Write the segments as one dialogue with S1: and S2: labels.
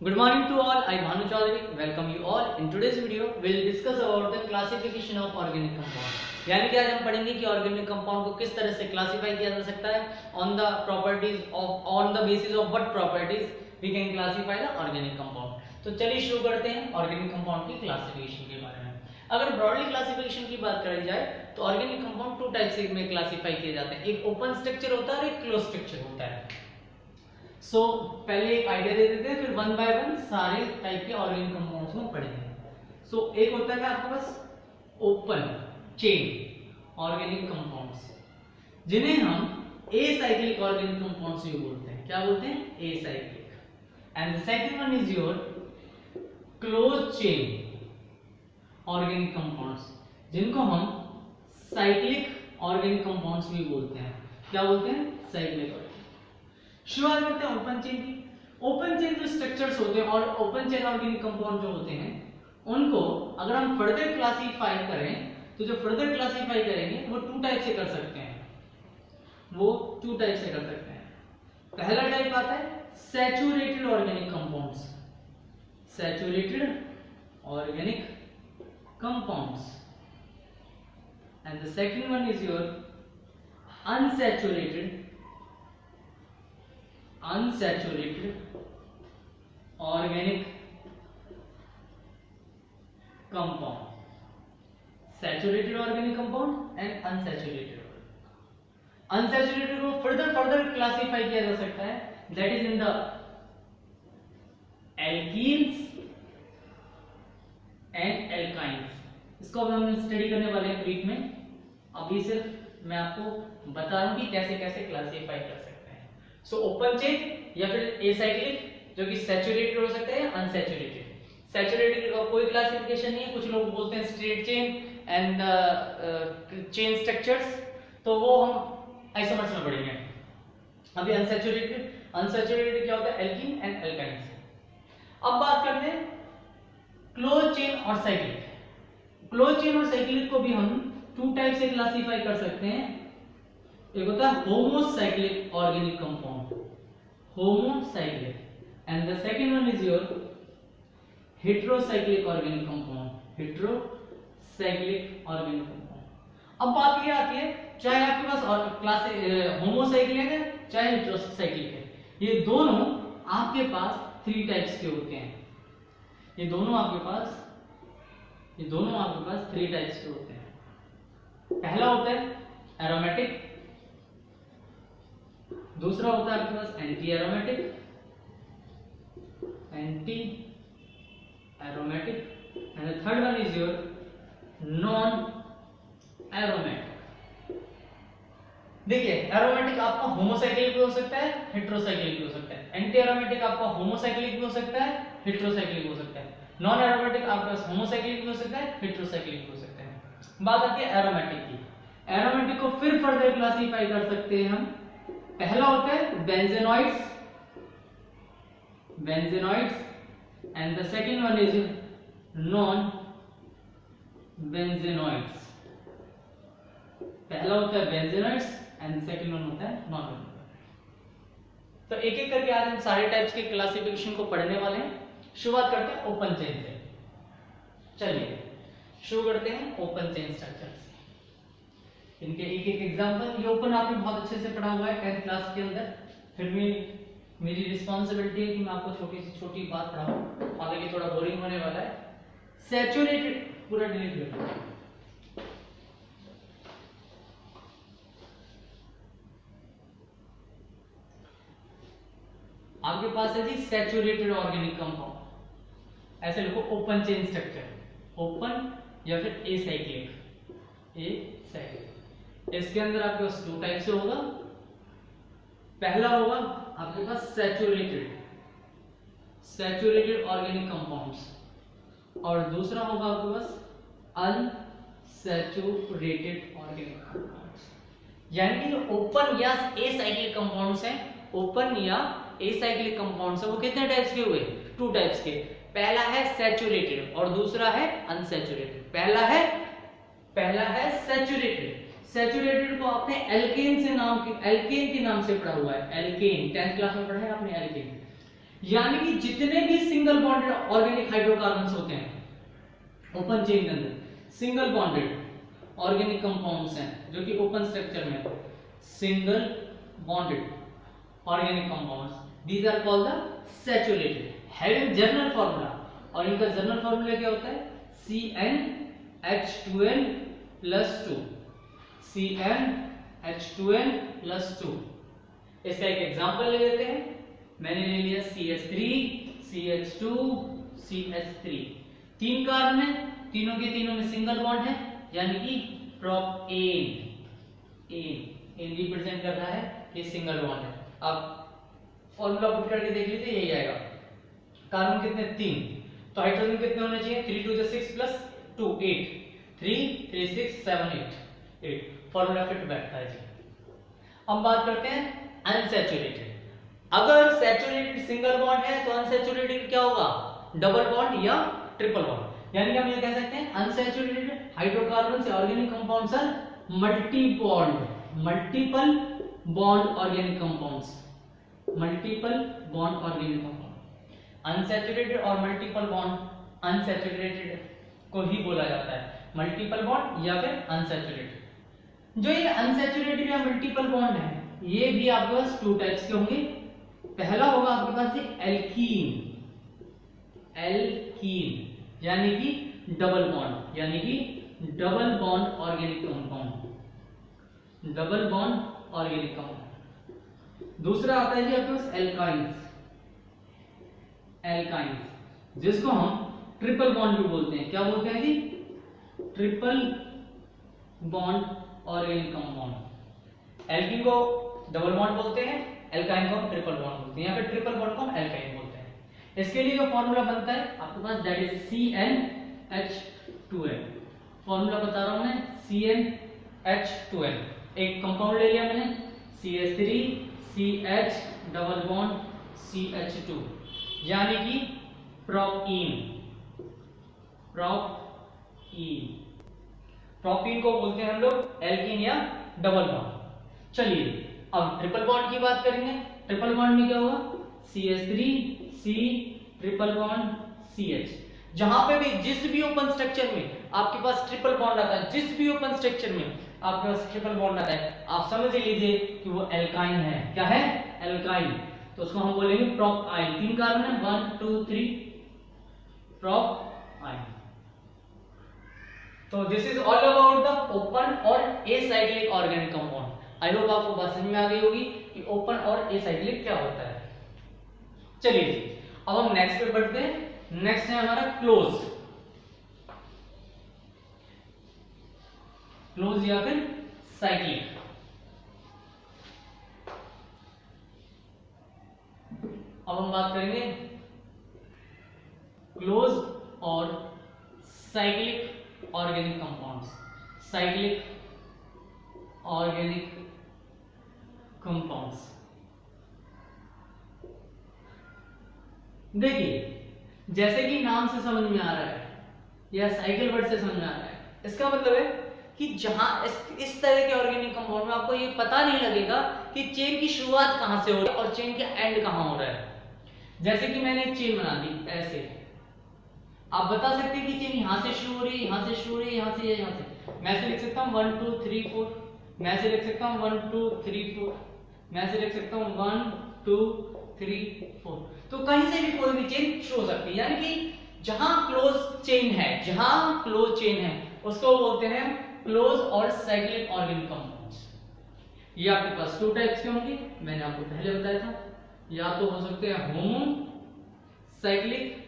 S1: Good morning to all. I Bhanu Chaudhary welcome you all. In today's video, we'll discuss about the classification of organic compound. यानी कि आज हम पढ़ेंगे कि organic compound को किस तरह से क्लासिफाई किया जा सकता है on the properties of on the basis of what properties we can classify the organic compound. तो चलिए शुरू करते हैं ऑर्गेनिक कंपाउंड की क्लासिफिकेशन के बारे में. अगर ब्रॉडली क्लासिफिकेशन की बात करी जाए तो ऑर्गेनिक कंपाउंड टू टाइप से में क्लासिफाई किए जाते हैं. एक ओपन स्ट्रक्चर होता है और एक क्लोज स्ट्रक्चर होता है. पहले एक आइडिया दे देते हैं, फिर वन बाय वन सारे टाइप के ऑर्गेनिक कंपाउंड्स को पढ़ेंगे. एक होता है आपके पास ओपन चेन ऑर्गेनिक कंपाउंड्स, जिन्हें हम एसाइक्लिक ऑर्गेनिक कंपाउंड्स भी बोलते हैं. क्या बोलते हैं? Acyclic. And the second one is your close chain organic compounds, जिनको हम साइक्लिक ऑर्गेनिक कंपाउंड्स भी बोलते हैं. क्या बोलते हैं? साइक्लिक. शुरुआत करते हैं ओपन चेन की. ओपन चेन जो स्ट्रक्चर्स होते हैं और ओपन चेन ऑर्गेनिक कंपाउंड जो होते हैं, उनको अगर हम फर्दर क्लासिफाई करें तो जो फर्दर क्लासिफाई करेंगे वो टू टाइप से कर सकते हैं. पहला टाइप आता है saturated organic compounds. Saturated organic compounds. And the second one is your unsaturated organic compound. Saturated organic compound and unsaturated. Unsaturated को further क्लासिफाई किया जा सकता है, that is in the alkenes and alkynes. इसको अब हम स्टडी करने वाले हैं ब्रीफ में. अभी सिर्फ मैं आपको बता रहा हूं कि कैसे कैसे क्लासिफाई कर सकते हैं. ओपन चेन या फिर एसाइक्लिक, जो कि सैचुरेटेड हो सकता है, अनसैचुरेटेड. सैचुरेटेड का कोई क्लासिफिकेशन नहीं है. कुछ लोग बोलते हैं straight chain and chain structures, तो वो हम आइसोमर्स में पढ़ेंगे. अभी अनसैचुरेटेड क्या होता है? Alkene and alkynes. अब बात करते हैं क्लोज चेन और साइक्लिक. क्लोज चेन और साइक्लिक को भी हम टू टाइप से क्लासिफाई कर सकते हैं. एक होता है homocyclic organic compound, homocyclic. And the second one is your heterocyclic organic compound, heterocyclic organic compound. अब बात ये आती है, चाहे आपके पास क्लास होमोसाइक्लिक है चाहे हेटेरोसाइक्लिक है, ये दोनों आपके पास थ्री टाइप्स के होते हैं. ये दोनों आपके पास थ्री टाइप्स के होते हैं. पहला होता है एरोमेटिक, दूसरा होता है आपके पास anti aromatic, and the third one is your non aromatic. देखिए, एरोमेटिक आपका होमोसाइक्लिक भी हो सकता है, हेटेरोसाइक्लिक भी हो सकता है. एंटी एरोमेटिक आपका होमोसाइक्लिक भी हो सकता है, हेटेरोसाइक्लिक भी हो सकता है. नॉन एरोमेटिक आपका होमोसाइक्लिक भी हो सकता है, हेटेरोसाइक्लिक भी हो सकता है. बात आती है एरोमेटिक की. एरोमेटिक को फिर फर्दर क्लासिफाई कर सकते हैं हम. पहला होता है benzenoids, and the second one is non benzenoids. पहला होता है बेंजेनॉइड्स एंड सेकंड वन होता है नॉन बेंजेनॉइड्स. तो एक एक करके आज हम सारे टाइप्स के क्लासिफिकेशन को पढ़ने वाले हैं. शुरुआत करते हैं ओपन चेन से. चलिए शुरू करते हैं ओपन चेन स्ट्रक्चर. इनके एक एक एग्जांपल. ये ओपन आपने बहुत अच्छे से पढ़ा हुआ है 10th क्लास के अंदर, फिर भी मेरी रिस्पांसिबिलिटी है कि मैं आपको छोटी से छोटी बात पढ़ाऊं, हालांकि थोड़ा बोरिंग होने वाला है. सैचुरेटेड पूरा डिलीट कर दो. आपके पास है जी सैचुरेटेड ऑर्गेनिक कंपाउंड. ऐसे लिखो ओपन चेन स्ट्रक्चर, ओपन या फिर एसाइक्लिक. इसके अंदर आपके पास टू टाइप से होगा. पहला होगा आपके पास सैचुरेटेड ऑर्गेनिक कंपाउंड्स, और दूसरा होगा आपके पास अनसैचुरेटेड ऑर्गेनिक कंपाउंड्स. यानी कि जो ओपन या एसाइक्लिक कंपाउंड्स हैं, ओपन या एसाइक्लिक कंपाउंड्स हैं, वो कितने टाइप्स के हुए? टू टाइप्स के. पहला है सैचुरेटेड और दूसरा है अनसैचुरेटेड. पहला है सैचुरेटेड. सैचुरेटेड को आपने एल्केन के नाम से पढ़ा हुआ है. एल्केन 10th क्लास में पढ़ा है आपने एल्केन. यानी कि जितने भी सिंगल बॉन्डेड ऑर्गेनिक हाइड्रोकार्बन्स होते हैं ओपन चेन के अंदर, सिंगल बॉन्डेड ऑर्गेनिक कंपाउंड्स हैं जो कि ओपन स्ट्रक्चर में, single bonded organic compounds, these are called the saturated, having general formula, और इनका जनरल फार्मूला क्या होता है? CnH2n+2, CnH2n+2। इसका एक एग्जांपल ले लेते हैं, मैंने ले लिया CH3, CH2, CH3, 3 कार्बन है, तीनों के तीनों में सिंगल बॉन्ड है, यानी कि प्रोपेन, एन रिप्रेजेंट कर रहा है, ये सिंगल बॉन्ड है। अब फॉर्मूला पुट करके देख लीजिए, यही आएगा। कार्बन कितने? 3, तो हाइड्रोजन कितने होने चाहिए? 3 2 6 प्लस 2 8, 3 3 6 7 8, फॉर्मूला फिट बैठता है जी। अब बात करते हैं अनसैचुरेटेड। अगर सैचुरेटेड सिंगल बॉन्ड है तो अनसैचुरेटेड क्या होगा? डबल बॉन्ड या ट्रिपल बॉन्ड। यानी कि हम ये कह सकते हैं अनसैचुरेटेड हाइड्रोकार्बन्स या organic compounds are multiple bond organic compounds, multiple bond organic compound. Unsaturated और मल्टीपल बॉन्ड, अनसैचुरेटेड को ही बोला जाता है मल्टीपल बॉन्ड या फिर अनसैचुरेटेड। जो ये अनसैचुरेटेड या मल्टीपल बॉन्ड है, ये भी आपके पास 2 टाइप्स के होंगे। पहला होगा आपके पास ये एल्कीन, यानी कि डबल बॉन्ड, यानी कि double bond organic compound, double bond organic compound. दूसरा आता है जी आपके पास एल्काइंस, जिसको हम ट्रिपल बॉन्ड भी बोलते हैं। क्या बोलते हैं जी? Triple bond organic compound. Alkene को डबल बॉन्ड बोलते हैं, एल्काइन को ट्रिपल बॉन्ड बोलते हैं, या फिर ट्रिपल बॉन्ड को हम एल्काइन बोलते हैं। इसके लिए जो फॉर्मूला बनता है आपके पास, दैट इज CnH2n। फॉर्मूला बता रहा हूं मैं, CnH2n। एक कंपाउंड ले लिया मैंने, CH3 CH double bond CH2, यानी कि प्रोपीन। प्रोपीन को बोलते हैं हम लोग एल्कीन या डबल बॉन्ड। चलिए अब ट्रिपल बॉन्ड की बात करेंगे। ट्रिपल बॉन्ड में क्या होगा? CH3 C triple bond CH। जहां पे भी जिस भी ओपन स्ट्रक्चर में आपके पास ट्रिपल बॉन्ड आता है, जिस भी ओपन स्ट्रक्चर में आपके पास ट्रिपल बॉन्ड आता है, आप समझ लीजिए कि वो एल्काइन है। क्या है? एल्काइन। तो उसको हम बोलेंगे प्रोपाइन। 3 कार्बन है, 1 2 3, प्रोपाइन। तो this is all about the open और acyclic organic compound. I hope आपको बात समझ में आ गई होगी कि ओपन और एसाइक्लिक क्या होता है। चलिए अब हम नेक्स्ट पे बढ़ते हैं। नेक्स्ट है हमारा क्लोज या फिर साइक्लिक। अब हम बात करेंगे क्लोज और cyclic organic compounds, cyclic organic compounds. देखिए जैसे कि नाम से समझ में आ रहा है या साइकिल वर्ड से समझ में आ रहा है, इसका मतलब है कि जहां इस तरह के ऑर्गेनिक कंपाउंड में आपको ये पता नहीं लगेगा कि चेन की शुरुआत कहां से हो रही है और चेन का एंड कहां हो रहा है। जैसे कि मैंने एक चेन बना दी ऐसे, आप बता सकते हैं कि चेन यहां से शुरू हो रही है, यहां से शुरू हो रही है, यहां से, यहां से। मैं ऐसे लिख सकता हूं 1 2 3 4, मैं ऐसे लिख सकता हूं 1 2 3 4, मैं ऐसे लिख सकता हूं 1 2 3 4। तो कहीं से भी कोई भी चेन शुरू हो सकती है, यानी कि जहां क्लोज चेन है, उसको बोलते हैं क्लोज और साइक्लिक ऑर्गेनिक कंपाउंड्स। ये आपके पास 2 टाइप्स के होंगे, मैंने आपको पहले बताया था। या तो हो सकते हैं होमो साइक्लिक,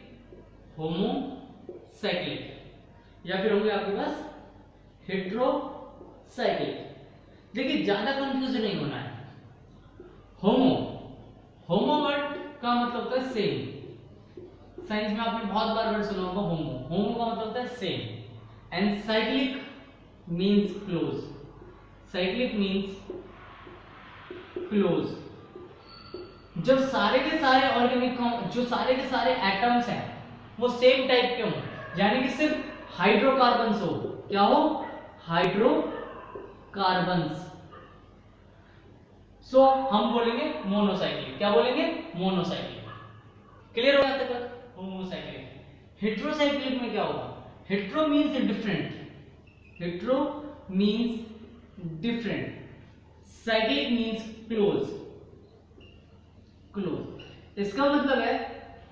S1: या फिर होंगे आपके पास हेट्रोसाइक्लिक। देखिए ज्यादा कंफ्यूज नहीं होना है। होमो वर्ड का मतलब होता है सेम। साइंस में आपने बहुत बार वर्ड सुना होगा होमो का मतलब होता है same. And cyclic means close, जब सारे के सारे ऑर्गेनिक जो सारे के सारे एटम्स हैं वो सेम टाइप के हों, यानी कि सिर्फ हाइड्रोकार्बन्स हो। क्या हो? हाइड्रोकार्बन्स। सो हम बोलेंगे मोनोसाइक्लिक। क्या बोलेंगे? मोनोसाइक्लिक। क्लियर हो गया तक? होमोसाइक्लिक। हेट्रोसाइक्लिक में क्या होगा? Hetero means different, hetero means different, cyclic means close, close. इसका मतलब है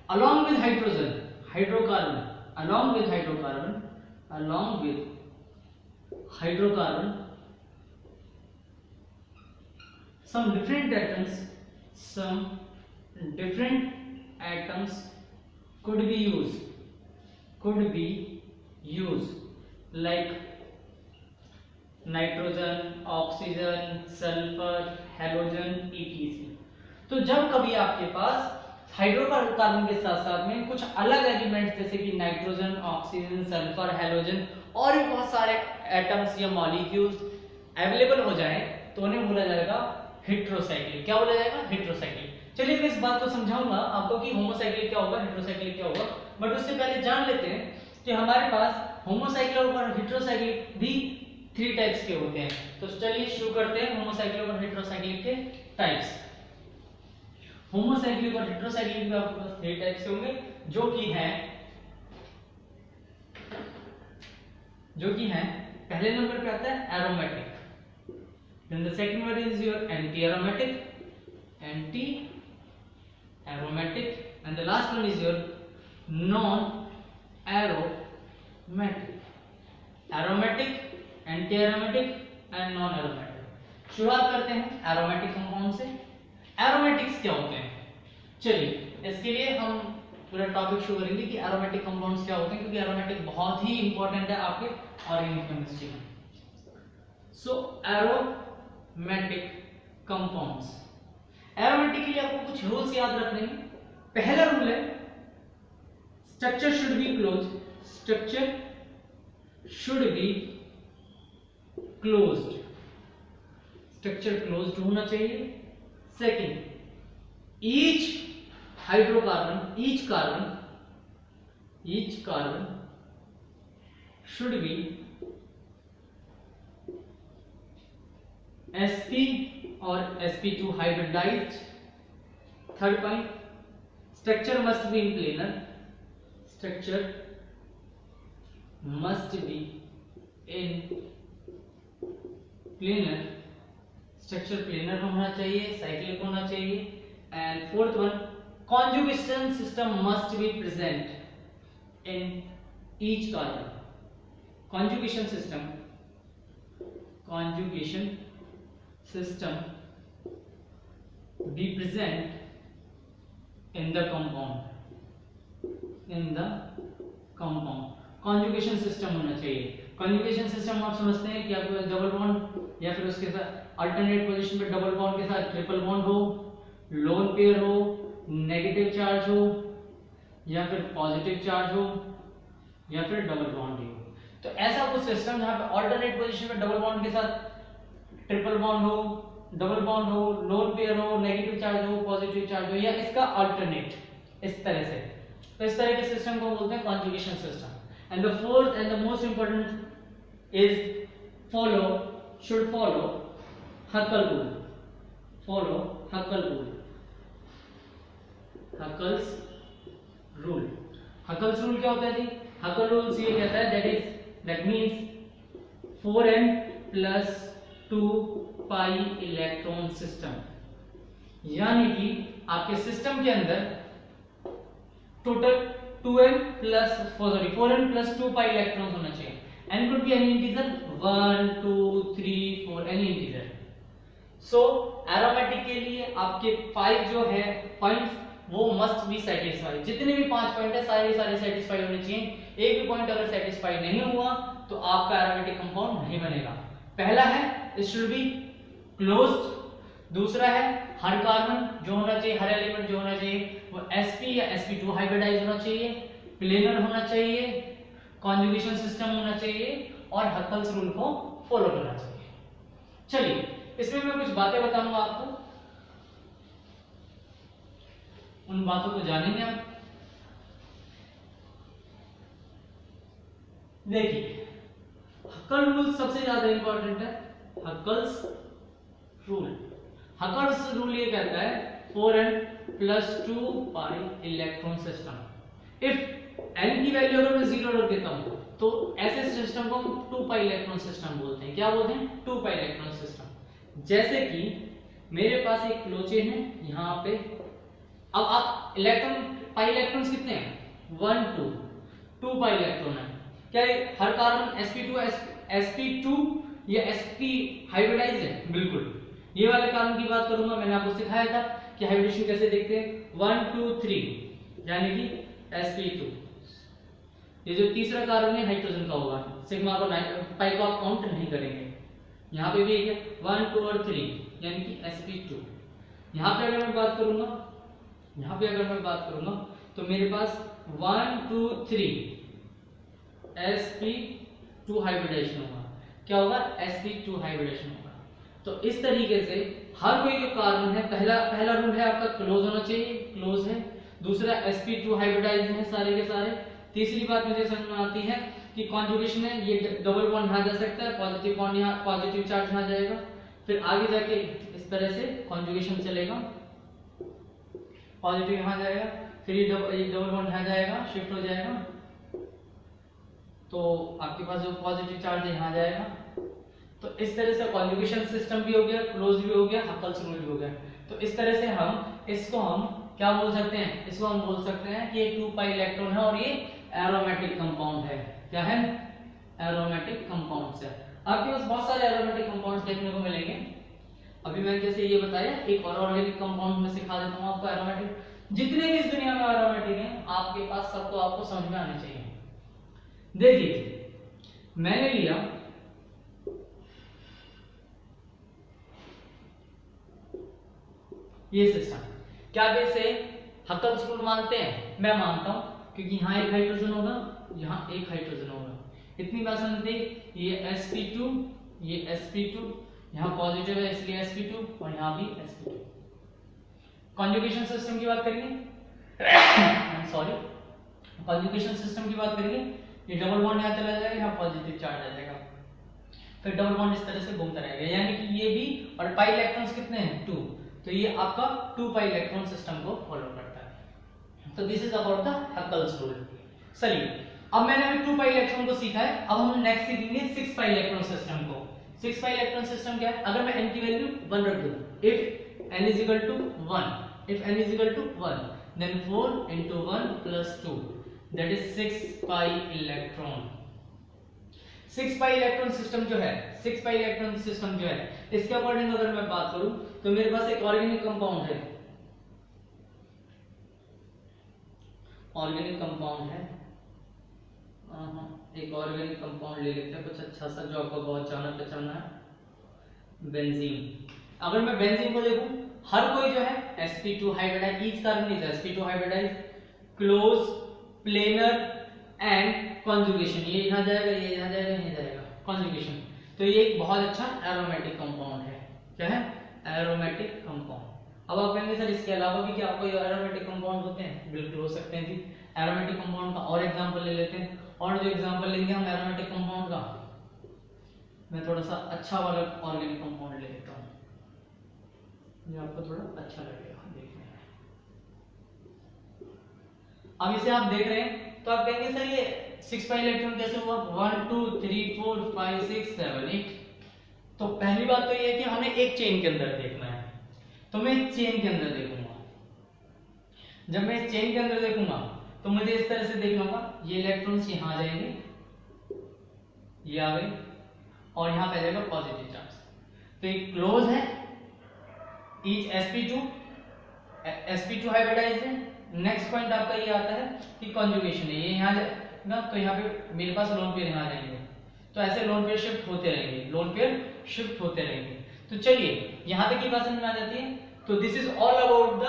S1: along with hydrogen, hydrocarbon, along with hydrocarbon, along with hydrocarbon, some different atoms, some different atoms could be used like nitrogen, oxygen, sulphur, halogen, etc। तो जब कभी आपके पास hydrocarbon के साथ साथ में कुछ अलग एलिमेंट्स जैसे कि नाइट्रोजन, ऑक्सीजन, सल्फर, हैलोजन और भी बहुत सारे एटम्स या मॉलिक्यूल्स अवेलेबल हो जाएं तो उन्हें बोला जाएगा हेट्रोसाइक्लिक। क्या बोला जाएगा? हेट्रोसाइक्लिक। चलिए मैं इस बात को समझाऊंगा आपको कि होमोसाइक्लिक क्या होगा, हेट्रोसाइक्लिक क्या होगा, बट उससे पहले जान लेते हैं कि हमारे पास होमोसाइक्लिक और हेट्रोसाइक्लिक भी 3 टाइप्स के होते हैं। तो चलिए शुरू करते हैं होमोसाइक्लिक और हेट्रोसाइक्लिक के टाइप्स। होमोसाइक्लिक और हेट्रोसाइक्लिक में आपके पास 3 टाइप्स होंगे जो कि हैं पहले नंबर पे आता है aromatic, then the second one is your anti aromatic and the last one is your non aromatic. Aromatic, anti aromatic and non aromatic. शुरुआत करते हैं एरोमेटिक कंपाउंड से। एरोमेटिक्स क्या होते हैं? चलिए इसके लिए हम पूरा टॉपिक शुरू करेंगे कि एरोमेटिक कंपाउंड्स क्या होते हैं, क्योंकि एरोमेटिक बहुत ही इंपॉर्टेंट है आपके ऑर्गेनिक केमिस्ट्री में। सो एरोमेटिक कंपाउंड्स, एरोमेटिक के लिए आपको कुछ रूल्स याद रखने हैं। पहला रूल है structure should be close, structure should be closed, structure closed होना चाहिए। Second, each hydrocarbon, each carbon should be sp or sp2 hybridized। Third point, structure must be in planar, structure must be in planar, structure planar होना चाहिए, cyclic होना चाहिए। And fourth one, conjugation system must be present in each carbon. Conjugation system be present in the compound, conjugation system होना चाहिए। Conjugation system आप समझते हैं कि आपको डबल बॉन्ड या फिर उसके साथ अल्टरनेट पोजीशन पे डबल बॉन्ड के साथ ट्रिपल बॉन्ड हो, लोन पेयर हो, नेगेटिव चार्ज हो या फिर पॉजिटिव चार्ज हो या फिर डबल बॉन्ड हो। तो ऐसा कुछ सिस्टम जहां पे अल्टरनेट पोजीशन में डबल बॉन्ड के साथ ट्रिपल बॉन्ड हो, डबल बॉन्ड हो, लोन पेयर हो, नेगेटिव चार्ज हो, पॉजिटिव चार्ज हो या इसका अल्टरनेट, इस तरह से। तो इस तरह के सिस्टम को बोलते हैं conjugation system. And the fourth and the most important is should follow हक्कल rule, Huckel's rule. Huckel's rule क्या होता है जी? हक्कल रूल ये कहता है that means 4n + 2 pi electron system, यानी कि आपके सिस्टम के अंदर टोटल 4n + 2 पाई इलेक्ट्रॉन होना चाहिए। n could be any integer 1 2 3 4 any integer। So aromatic के लिए आपके 5 जो है पॉइंट्स वो मस्ट बी सेटिस्फाई। जितने भी 5 पॉइंट है सारे सेटिस्फाई होने चाहिए। एक भी पॉइंट अगर सेटिस्फाई नहीं हुआ तो आपका एरोमेटिक कंपाउंड नहीं बनेगा। पहला है इट शुड बी क्लोज्ड, दूसरा है हर कार्बन जो होना चाहिए, हर एलिमेंट जो होना चाहिए वो sp या sp2 हाइब्रिडाइज होना चाहिए, प्लेनर होना चाहिए, कॉन्जुगेशन सिस्टम होना चाहिए और हक्कल्स रूल को फॉलो करना चाहिए। चलिए इसमें मैं कुछ बातें बताऊंगा आपको, उन बातों को जानेंगे आप। देखिए हक्कल रूल सबसे ज्यादा इंपॉर्टेंट है। हक्कल्स रूल ये कहता है 4n plus 2 pi electron system. If n की वैल्यू अगर मैं 0 रख देता हूं तो ऐसे सिस्टम को हम 2 पाई इलेक्ट्रॉन सिस्टम बोलते हैं। क्या बोलते हैं? 2 पाई इलेक्ट्रॉन सिस्टम। जैसे कि मेरे पास एक फ्लो चेन है यहाँ पे। अब आप पाई इलेक्ट्रॉन्स कितने हैं? 1 2 पाई इलेक्ट्रॉन है। क्या हर कार्बन sp2 या sp हाइब्रिडाइज्ड है? बिल्कुल। ये वाले कार्बन की बात करूंगा, मैंने आपको सिखाया था कि हाइब्रिडेशन कैसे देखते हैं। 1 2 3 यानी कि sp2। ये जो तीसरा कार्बन है हाइड्रोजन का होगा, सिग्मा को पाई को आप काउंट नहीं करेंगे। यहाँ पे भी एक है 1 2 और 3 यानी कि sp2। यहाँ पे अगर मैं बात करूंगा तो मेरे पास 1 2 3 sp2 हाइब्रिडेशन होगा। क्या होगा? sp2 हाइब्रिडेशन होगा। तो इस तरीके से हर कोई जो कार्बन है, पहला रूल है आपका क्लोज होना चाहिए, क्लोज है। दूसरा sp2 हाइब्रिडाइज है सारे के सारे। तीसरी बात मुझे समझ में आती है कि कॉन्जुगेशन है, ये डबल बॉन्ड यहाँ जा सकता है, पॉजिटिव बॉन्ड यहाँ, पॉजिटिव चार्ज यहाँ जाएगा, फिर आगे जाके इस तरह से कॉन्जुगेशन चलेगा, पॉजिटिव यहाँ जाएगा, फिर ये डबल बॉन्ड यहाँ जाएगा, शिफ्ट हो जाएगा, तो आपके पास जो पॉजिटिव चार्ज है यहाँ जाएगा। तो इस तरह से कॉन्जुगेशन सिस्टम भी हो गया, क्लोज भी हो गया, हकल्स रूल भी हो गया। तो इस तरह से इसको हम क्या बोल सकते हैं? इसको हम बोल सकते हैं कि ये 2 पाई इलेक्ट्रॉन है और ये एरोमेटिक कंपाउंड है। क्या है? एरोमेटिक कंपाउंड्स है। आपके पास बहुत सारे एरोमेटिक कंपाउंड्स देखने को मिलेंगे। अभी मैंने जैसे ये बताया, एक और ऑर्गेनिक कंपाउंड में सिखा देता हूँ आपको एरोमेटिक। जितने भी इस दुनिया में एरोमेटिक हैं आपके पास, सबको आपको समझ में आने चाहिए। देखिए मैंने लिया ये सिस्टम, क्या आप इसे हकल्स रूल मानते हैं? मैं मानता हूं, क्योंकि यहाँ एक हाइड्रोजन होगा, यहाँ एक हाइड्रोजन होगा, इतनी बात समझते। ये sp2, ये sp2, यहाँ पॉजिटिव है इसलिए sp2 और यहाँ भी sp2। कॉन्जुगेशन सिस्टम की बात करेंगे, सॉरी, कॉन्जुगेशन सिस्टम की बात करेंगे, ये डबल बॉन्ड यहाँ चला जाएगा, यहाँ पॉजिटिव चार्ज आ जाएगा, फिर डबल बॉन्ड इस तरह से घूमता रहेगा, यानी कि ये भी, और पाई इलेक्ट्रॉन्स कितने हैं? 2, तो ये आपका 2 पाई इलेक्ट्रॉन सिस्टम को फॉलो करता है। तो this is about the Huckel's rule. चलिए अब मैंने अभी 2 पाई इलेक्ट्रॉन को सीखा है, अब हम नेक्स्ट सीखेंगे 6 पाई इलेक्ट्रॉन सिस्टम को। 6 पाई इलेक्ट्रॉन सिस्टम क्या है? अगर मैं n की वैल्यू 1 रख दूं, if n is equal to 1, then 4 into 1 plus 2, that is 6 pi electron। 6 pi electron system जो है, 6 पाई इलेक्ट्रॉन सिस्टम जो है, इसके अकॉर्डिंग अगर मैं बात करूं तो मेरे पास एक ऑर्गेनिक कंपाउंड है, एक ऑर्गेनिक कंपाउंड ले लेते हैं कुछ अच्छा सा जो आपको बहुत जाना पहचाना है, बेंजीन। अगर मैं बेंजीन को देखूं, हर कोई जो है sp2 hybridise, each carbon is sp2 hybridise, close, planar and conjugation. ये यहाँ जाएगा, ये यहाँ जाएगा, ये जाएगा, कॉन्जुगेशन। तो ये एक बहुत अच्छा एरोमेटिक कंपाउंड है। क्या है? Aromatic compound. अब आप कहेंगे सर इसके अलावा भी क्या कोई एरोमेटिक कंपाउंड होते हैं? बिल्कुल हो सकते हैं जी। एरोमेटिक कंपाउंड का और एग्जांपल ले लेते हैं, और जो एग्जांपल लेंगे हम एरोमेटिक कंपाउंड का, मैं थोड़ा सा अच्छा वाला ऑर्गेनिक कंपाउंड ले लेता हूँ, ये आपको थोड़ा अच्छा लगेगा देखने में। अब इसे आप देख रहे हैं तो आप कहेंगे सर ये 6 पाई इलेक्ट्रॉन कैसे हुआ? 1 2 3 4 5 6 7 8। तो पहली बात तो ये है कि हमें एक चेन के अंदर देखना है, तो मैं इस चेन के अंदर देखूंगा। जब मैं इस चेन के अंदर देखूंगा तो मुझे इस तरह से देखना होगा, ये इलेक्ट्रॉन्स यहाँ जाएंगे, ये आ गए, और यहाँ पे आ जाएगा पॉजिटिव चार्ज। तो ये क्लोज है, ईच sp2 हाइब्रिडाइज्ड है। नेक्स्ट पॉइंट आपका ये आता है कि कॉन्जुगेशन है, ये यहाँ जाएगा, तो यहाँ पे मेरे पास लोन पेयर यहाँ जाएंगे, तो ऐसे लोन पेयर शिफ्ट होते रहेंगे, लोन पेयर शिफ्ट होते रहेंगे। तो चलिए यहाँ तक की बात समझ में आ जाती है। तो this is all about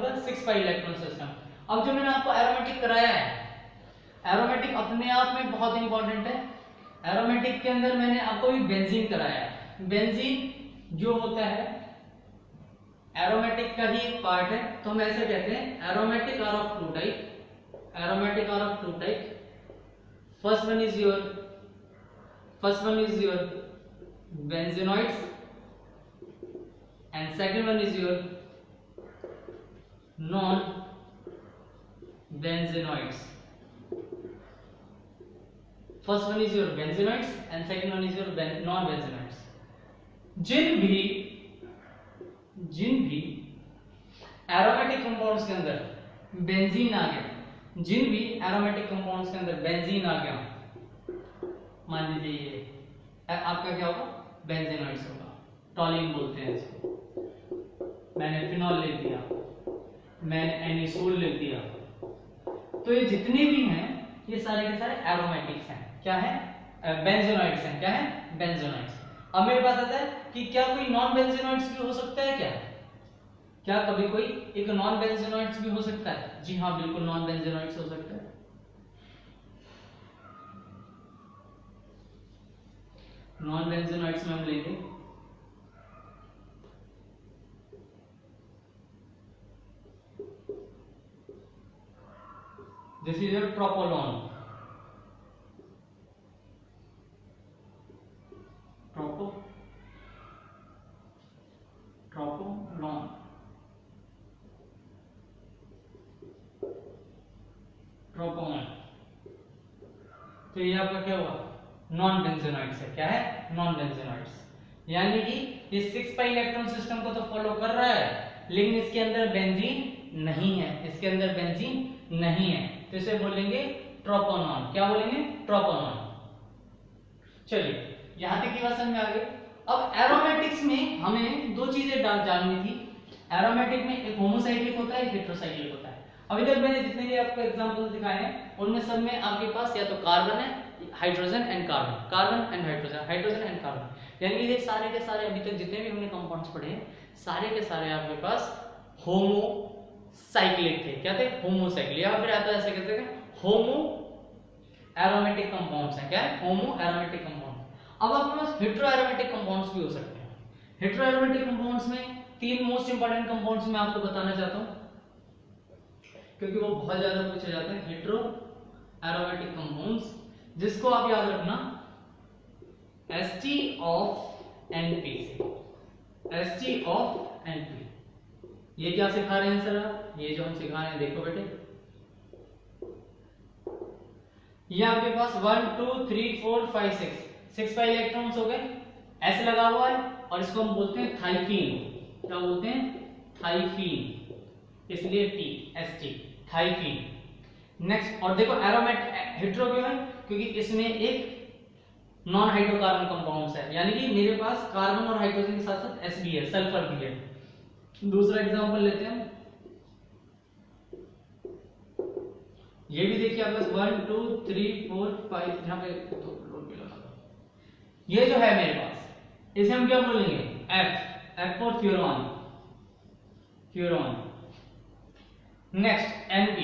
S1: the 6 pi electron system. अब जो मैंने आपको एरोमेटिक कराया है, एरोमेटिक अपने आप में बहुत इंपॉर्टेंट है। एरोमेटिक के अंदर मैंने आपको भी बेंजीन कराया है। बेंजीन जो होता है एरोमेटिक का ही एक पार्ट है, तो हम ऐसे कहते हैं aromatic are of two type, aromatic are of two type. First one is your benzenoids and second one is your non benzenoids. First one is your benzenoids and second one is your non benzenoids. जिन भी aromatic compounds के अंदर benzene आ गया, जिन भी aromatic compounds के अंदर benzene आ गया, मान लीजिए ये आपका क्या होगा, बेंजीनॉइड्स होगा, टॉलिन बोलते हैं इसको। मैंने फिनॉल लिख दिया, मैंने एनिसोल लिख दिया, तो ये जितने भी हैं ये सारे के सारे एरोमेटिक्स हैं। क्या है? बेंजीनॉइड्स हैं। क्या है? बेंजीनॉइड्स। अब मेरे पास आता है कि क्या कोई नॉन बेंजीनॉइड्स भी हो सकता है क्या? क्या कभी कोई एक नॉन बेंजीनॉइड्स भी हो सकता है? जी हाँ, बिल्कुल नॉन बेंजीनॉइड्स हो सकता है। नॉन बेंजीनॉइड्स में हम लेंगे दिस इज योर प्रोपोलॉन, ट्रोपोलॉन, ट्रोपोन। तो ये आपका क्या हुआ? नॉन बेंजीनॉइड्स है। क्या है? नॉन बेंजीनॉइड्स। यानी कि ये 6 पाई इलेक्ट्रॉन सिस्टम को तो फॉलो कर रहा है, लेकिन इसके अंदर बेंजीन नहीं है, इसके अंदर बेंजीन नहीं है, तो इसे बोलेंगे ट्रोपोनॉन। क्या बोलेंगे? ट्रोपोनॉन। चलिए यहां तक की बात समझ में आ गई। अब एरोमेटिक्स में हमें दो चीजें जाननी थी। एरोमेटिक में एक होमोसाइक्लिक होता है, एक हेटेरोसाइक्लिक होता है। अभी तक मैंने जितने भी आपको एग्जांपल दिखाए हैं उनमें सब में आपके पास या तो कार्बन है, hydrogen and carbon, carbon and hydrogen, hydrogen and carbon. यानी ये सारे के सारे अभी तक जितने भी हमने कंपाउंड्स पढ़े हैं सारे के सारे आपके पास होमोसाइक्लिक थे। क्या थे? होमोसाइक्लिक। या फिर आप ऐसे कहते हैं होमो एरोमेटिक कंपाउंड्स हैं। क्या है? होमो एरोमेटिक कंपाउंड। अब आपके पास हेटेरो एरोमेटिक कंपाउंड्स भी हो सकते हैं। हेटेरो एरोमेटिक कंपाउंड्स में तीन मोस्ट इंपोर्टेंट कंपाउंड्स मैं आपको बताना चाहता हूं क्योंकि वो बहुत ज्यादा पूछे जाते हैं। हेटेरो एरोमेटिक कंपाउंड्स जिसको आप याद रखना St ऑफ Np से, St ऑफ Np। ये क्या सिखा रहे हैं सर आप? ये जो हम सिखा रहे हैं देखो बेटे, ये आपके पास 1 2 3 4 5 6 पाई इलेक्ट्रॉन्स हो गए, S लगा हुआ है और इसको हम बोलते हैं थाइफीन। क्या बोलते हैं? थाइफीन, इसलिए T St, थाइफीन। नेक्स्ट, और देखो एरोमेट हेटेरो क्यों है? क्योंकि इसमें एक नॉन हाइड्रोकार्बन कंपाउंड्स है, यानी कि मेरे पास कार्बन और हाइड्रोजन के साथ साथ S भी है, सल्फर भी है। दूसरा एग्जांपल लेते हैं, ये भी देखिए आपके पास 1 2 3 4 5, यहां पे तो लोड भी लगा दो। ये जो है मेरे पास इसे हम क्या बोलेंगे? F for furan, furan. Next Np,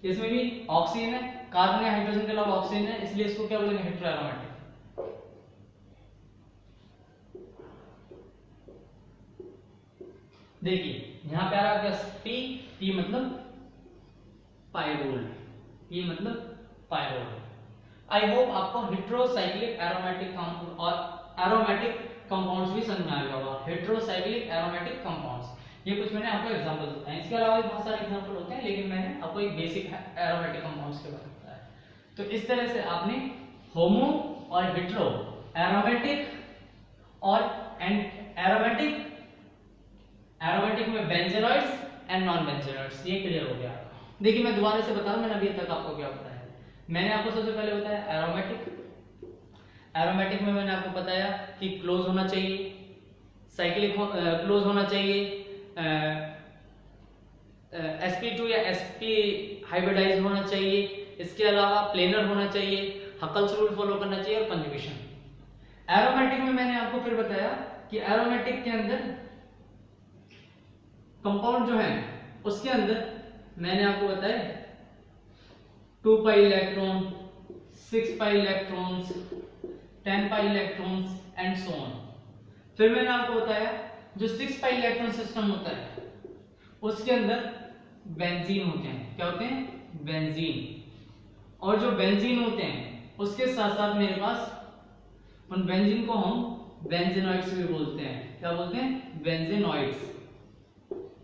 S1: इसमें भी ऑक्सीजन है, कार्बन या हाइड्रोजन के अलावा ऑक्सीजन है, इसलिए इसको क्या बोलेंगे? Hetero aromatic. देखिए यहां पे आ रहा है P मतलब पायरोल, ये मतलब पायरोल। आई होप आपको हेटेरोसाइक्लिक एरोमेटिक और एरोमेटिक कंपाउंड्स भी समझ में आ गया होगा। हेटेरोसाइक्लिक एरोमेटिक कंपाउंड्स, ये कुछ मैंने आपको एग्जांपल बताए। इसके अलावा भी बहुत सारे एग्जांपल होते हैं, लेकिन मैंने आपको एक बेसिक एरोमेटिक कंपाउंड्स के बारे में बताया। तो इस तरह से आपने होमो और हेटेरो, एरोमेटिक और एरोमेटिक, एरोमेटिक में बेंजीनॉइड्स एंड नॉन बेंजीनॉइड्स, ये क्लियर हो गया। देखिए मैं दोबारा से बता रहा हूं, मैंने अभी तक आपको क्या बताया। मैंने आपको सबसे पहले बताया एरोमेटिक। एरोमेटिक में मैंने आपको बताया कि क्लोज होना चाहिए, साइक्लिक क्लोज होना चाहिए, sp2 या sp हाइब्रिडाइज होना चाहिए, इसके अलावा प्लेनर होना चाहिए, हकल्स रूल फॉलो करना चाहिए और कंजुगेशन। एरोमेटिक में मैंने आपको फिर बताया कि एरोमेटिक के अंदर कंपाउंड जो है उसके अंदर मैंने आपको बताया 2 pi electron, 6 pi electrons, 10 pi electrons and so on. फिर मैंने आपको बताया जो 6 पाई इलेक्ट्रॉन सिस्टम होता है उसके अंदर बेंजीन होते हैं। क्या होते हैं? बेंजीन। और जो बेंजीन होते हैं उसके साथ साथ मेरे पास उन बेंजीन को हम बेंजीनॉइड्स भी बोलते हैं। क्या बोलते हैं? बेंजीनॉइड्स।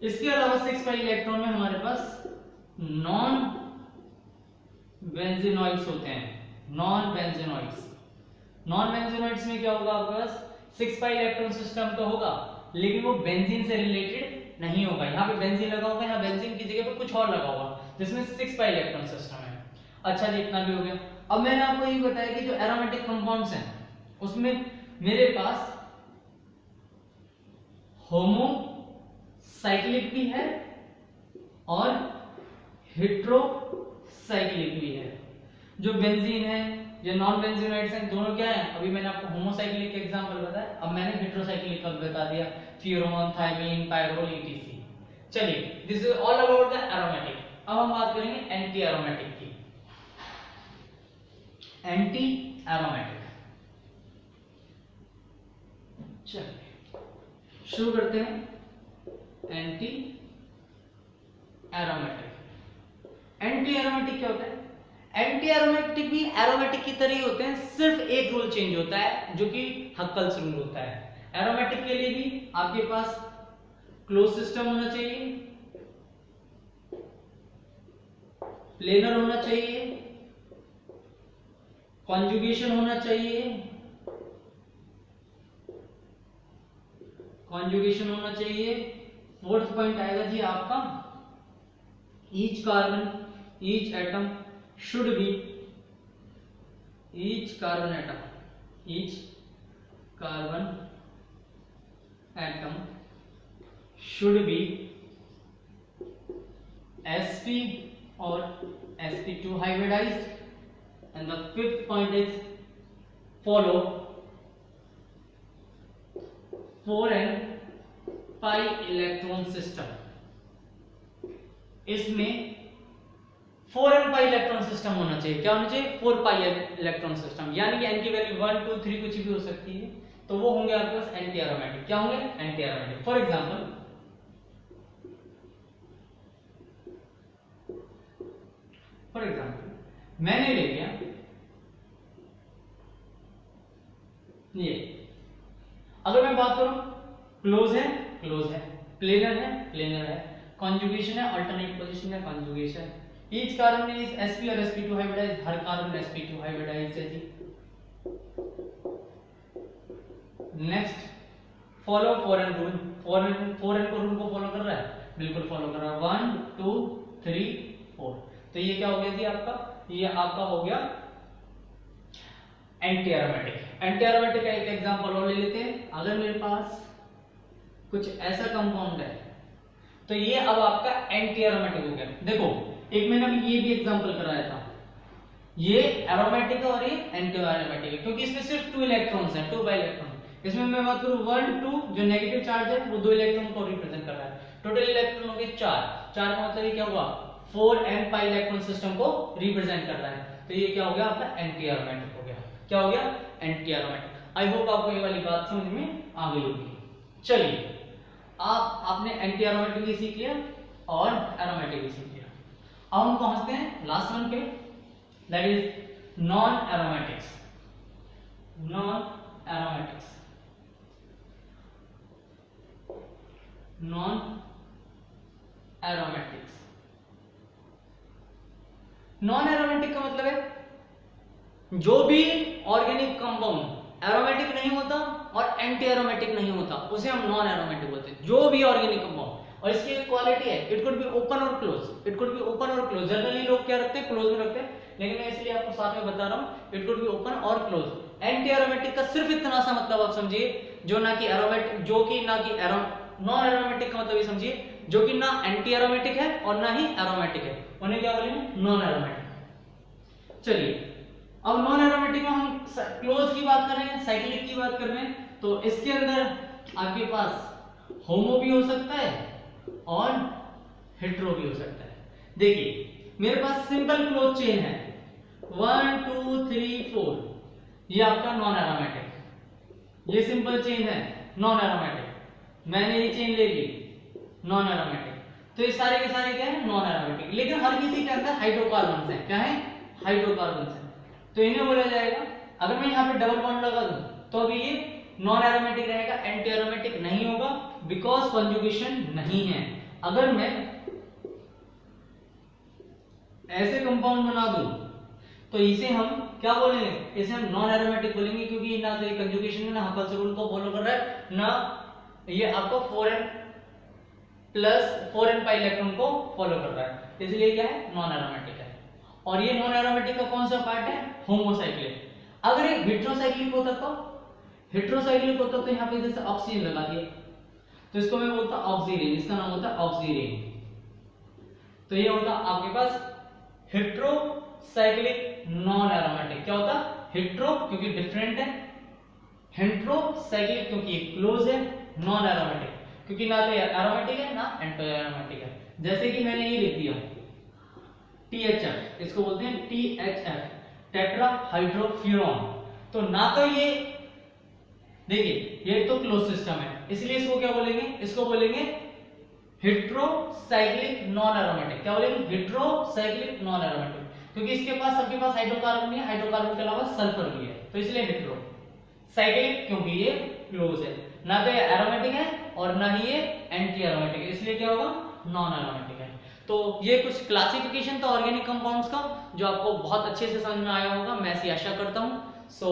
S1: इसके अलावा 6 पाई इलेक्ट्रॉन में हमारे पास नॉन बेंजीनॉइड्स होते हैं। नॉन बेंजीनॉइड्स में क्या होगा, आपके पास 6 पाई इलेक्ट्रॉन सिस्टम तो होगा, लेकिन वो बेंजीन से रिलेटेड नहीं होगा। यहाँ पे बेंजीन लगा होगा, यहाँ बेंजीन की जगह पे कुछ और लगा होगा, जिसमें 6 पाई इलेक्ट्रॉन सिस्टम है। अच्छा जी, इतना भी हो गया। अब मैंने आपको ये बताया कि जो एरोमेटिक कंपाउंड्स हैं उसमें मेरे पास होमोसाइक्लिक भी है और हेट्रोसाइक्लिक भी है। जो बेंजीन है, जो नॉन बेंजीनॉइड्स हैं, दोनों क्या हैं? अभी मैंने आपको होमोसाइक्लिक का एग्जांपल बताया, अब मैंने हेट्रोसाइक्लिक का बता दिया, फ्यूरोन, थायमीन, पायरोल, ईटीसी। चलिए, this is all about the aromatic. अब हम बात करेंगे एंटी एरोमेटिक की। एंटी एरोमेटिक, चलिए शुरू करते हैं। एंटी एरोमेटिक क्या होता है? एंटी एरोमेटिक भी एरोमेटिक की तरह ही होते हैं, सिर्फ एक रूल चेंज होता है जो कि हक्कल्स रूल होता है। एरोमेटिक के लिए भी आपके पास क्लोज सिस्टम होना चाहिए, प्लेनर होना चाहिए, कॉन्जुगेशन होना चाहिए, फोर्थ पॉइंट आएगा जी आपका each atom should be each carbon atom should be sp or sp2 hybridized, and the fifth point is follow 4n pi electron system। इसमें 4n पाई इलेक्ट्रॉन सिस्टम होना चाहिए। क्या होना चाहिए? 4 पाई इलेक्ट्रॉन सिस्टम, यानी कि n की वैल्यू 1 2 3 कुछ भी हो सकती है, तो वो होंगे आपके पास एंटी एरोमेटिक। क्या होंगे? Anti aromatic. फॉर एग्जांपल मैंने ले लिया ये, अगर मैं बात करूं क्लोज है, प्लेनर है, कॉन्जुगेशन है, अल्टरनेट पोजीशन है, conjugation. Each carbon is sp और sp2 हाइब्रिडाइज्ड, हर कार्बन sp2 हाइब्रिडाइज्ड है जी। Next, follow 4n rule. 4n को रूल को फॉलो कर रहा है, बिल्कुल फॉलो कर रहा है। 1 2 3 4, तो ये क्या हो गया जी आपका? ये आपका हो गया एंटी एरोमेटिक का एक एग्जांपल और ले लेते हैं। अगर मेरे पास कुछ ऐसा कंपाउंड है तो ये अब आपका एंटी एरोमेटिक हो गया। देखो, एक मैंने अभी ये भी एग्जांपल कराया था, ये एरोमेटिक है और ये एंटी एरोमेटिक है, क्योंकि इसमें सिर्फ 2 इलेक्ट्रॉन्स हैं, 2 बाई इलेक्ट्रॉन। इसमें मैं बात करूं 1 2, जो नेगेटिव चार्ज है वो 2 इलेक्ट्रॉन को रिप्रेजेंट कर रहा है। टोटल इलेक्ट्रॉन हो गए 4 का मतलब ये क्या हुआ? 4n पाई इलेक्ट्रॉन सिस्टम को रिप्रेजेंट कर रहा है, तो ये क्या हो गया आपका? एंटी एरोमेटिक हो गया। क्या हो गया? Anti aromatic. आई होप आपको ये वाली बात समझ में आ गई होगी। चलिए, आपने एंटी एरोमेटिक भी सीख लिया और एरोमेटिक भी सीख लिया। अब हम पहुंचते हैं लास्ट वन पे, that is non aromatics. Non aromatic का मतलब है जो भी ऑर्गेनिक कंपाउंड एरोमेटिक नहीं होता और एंटी एरोमेटिक नहीं होता, उसे हम नॉन एरोमेटिक बोलते हैं। जो भी ऑर्गेनिक कंपाउंड, और इसकी एक क्वालिटी है, इट कुड बी ओपन और क्लोज। जनरली लोग क्या रखते हैं? क्लोज में रखते हैं, लेकिन मैं इसलिए आपको साथ में बता रहा हूं, इट कुड बी ओपन और क्लोज। एंटी एरोमेटिक का सिर्फ इतना सा मतलब आप समझिए, जो ना कि एरोमेटिक, जो कि ना कि नॉन एरोमेटिक का मतलब ये समझिए, जो कि ना एंटी एरोमेटिक है और ना ही एरोमेटिक है, उन्हें क्या बोलेंगे? Non aromatic. चलिए, अब नॉन एरोमेटिक में हम क्लोज की बात कर रहे हैं, साइक्लिक की बात कर रहे हैं, तो इसके अंदर आपके पास होमो भी हो सकता है और हेट्रो भी हो सकता है। देखिए, मेरे पास सिंपल क्लोज चेन है 1 2 3 4, ये आपका नॉन एरोमेटिक। ये सिंपल चेन है नॉन एरोमेटिक, मैंने ये चेन ले ली नॉन एरोमेटिक। तो ये सारे के सारे क्या है? Non aromatic. लेकिन हर किसी के अंदर हाइड्रोकार्बन्स हैं। क्या है? हाइड्रोकार्बन्स हैं, तो इन्हें बोला जाएगा, अगर मैं यहाँ पे डबल बॉन्ड लगा दूं तो अभी ये नॉन एरोमेटिक रहेगा, एंटी एरोमेटिक नहीं होगा, बिकॉज कॉन्जुगेशन नहीं है। अगर मैं ऐसे कंपाउंड बना दूं तो इसे हम क्या बोलेंगे, इसे हम नॉन एरोमेटिक बोलेंगे, क्योंकि ना तो ये कंजुगेशन में ना हकल्स रूल को फॉलो कर रहा है, ना ये आपको 4n pi इलेक्ट्रॉन को फॉलो कर रहा है, इसलिए क्या है, नॉन एरोमेटिक है। और ये नॉन एरोमेटिक का कौन सा पार्ट है, होमोसाइक्लिक। अगर एक हेटेरोसाइक्लिक होता तो यहाँ पे जैसे ऑक्सीजन लगा दिया तो इसको मैं बोलता ऑक्सीरेन, इसका नाम होता है ऑक्सीरेन। तो ये होता आपके पास हेटेरोसाइक्लिक नॉन एरोमेटिक। क्या होता, हेटेरो क्योंकि डिफरेंट है, हेटेरोसाइक्लिक क्योंकि क्लोज है, नॉन एरोमेटिक क्योंकि ना तो एरोमेटिक है ना एंटी एरोमेटिक है। जैसे कि मैंने ये लिख दिया THF, इसको बोलते हैं THF, टेट्रा हाइड्रोफ्यूरॉन। तो ना तो ये देखिए ये तो क्लोज सिस्टम है, इसलिए इसको क्या बोलेंगे, इसको बोलेंगे हेटेरोसाइक्लिक नॉन एरोमेटिक। क्या बोलेंगे, हेटेरोसाइक्लिक नॉन एरोमेटिक, क्योंकि इसके पास सबके पास हाइड्रोकार्बन नहीं है, हाइड्रोकार्बन के अलावा सल्फर भी है, तो इसलिए हेटेरोसाइक्लिक क्योंकि ये क्लोज है, ना तो ये एरोमेटिक है और ना ही ये एंटी एरोमेटिक है, इसलिए क्या होगा, नॉन एरोमेटिक है। तो ये कुछ क्लासिफिकेशन था ऑर्गेनिक कंपाउंड्स का, जो आपको बहुत अच्छे से समझ में आया होगा, मैं ऐसी आशा करता हूं। So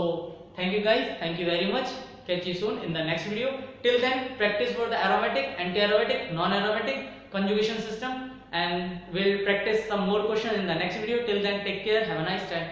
S1: thank you guys, thank you very much, catch you soon in the next video. Till then, practice for the aromatic, anti-aromatic, non-aromatic conjugation system, and we'll practice some more questions in the next video. Till then, take care, have a nice time.